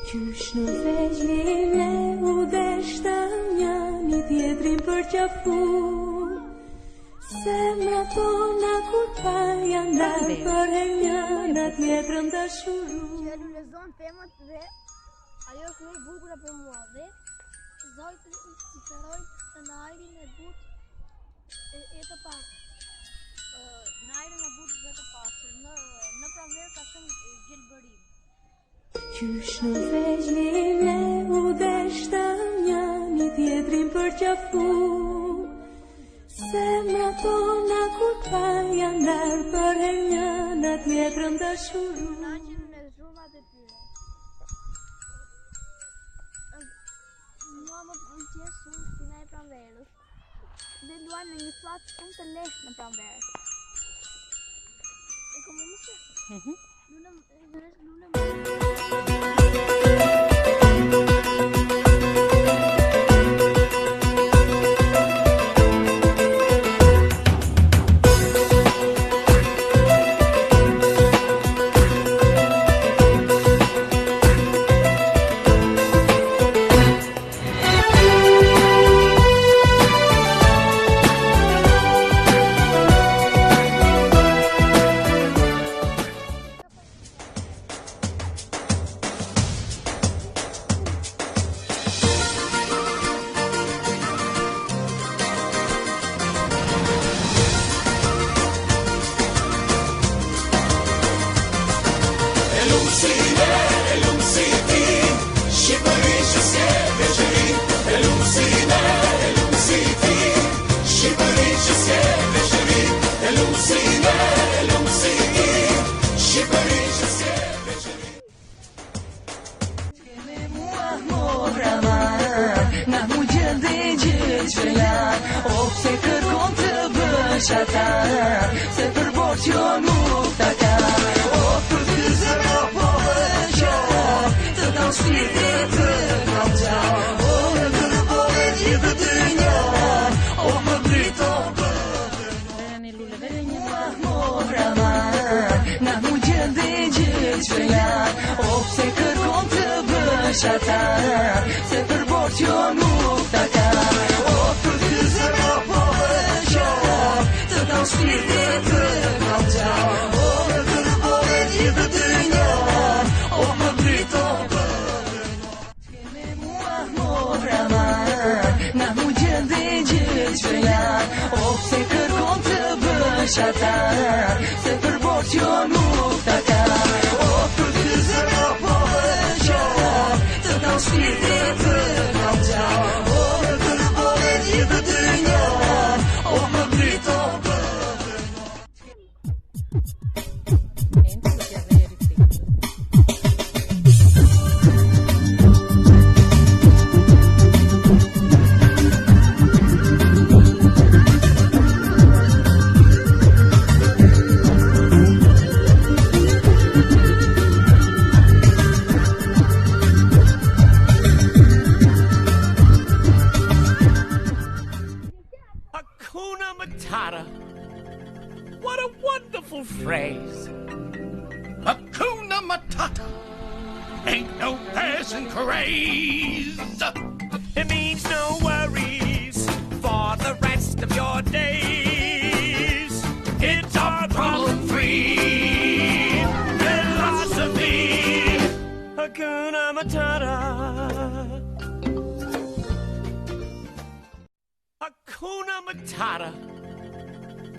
Qysh në veçlim ne u deshtëm njani tjetrin për qafu. Zemra tona kur pa janë darë për her njana tjetrën dashuru. Që lulezon temat dhe ajo është më e bukura për mua dhe zojtë ciferoj të najrin e but e të pasër. Najrin e but dhe të pasër. Në pranverë ka shumë gjelbërim. Qysh në veçlim ne u deshtëm njani tjetrin për qafu. Zemra tona kur pa janë darë për her njana tjetrën dashuru. Naqen në zhurmat e tyre. Mua më pëlqen shumë shpina e pranverës. Dhe luaj në një fat shumë të lehtë në pranverë. E komo mëse? Lunem. Se kërkon të bësh ata, se për bot jo nuk ta ka. O për të zemra po vëqo, të kam shpirti të kam qau. O në kërbove gjithë të njohë, o më brito Mohrama, na mu gjende gjithë qëllan. O se kërkon të bësh ata, se për bot jo nuk ta ka. Shpirti të kam qau, o në kërbove gjithë të njohë, o më brito Keme mua Mohrama, na mu gjende gjithë qëllan. O se kërkon të bësh ata, se për bot jo nuk ta ka. O për të zemra po vëqo, të kam shpirti të kam qau, o në kërbove gjithë të njohë, o më brito Hakuna Matata. What a wonderful phrase. Hakuna Matata. Ain't no passing craze. It means no worries for the rest of your days. It's our problem-free philosophy. Hakuna Matata. Hakuna Matata.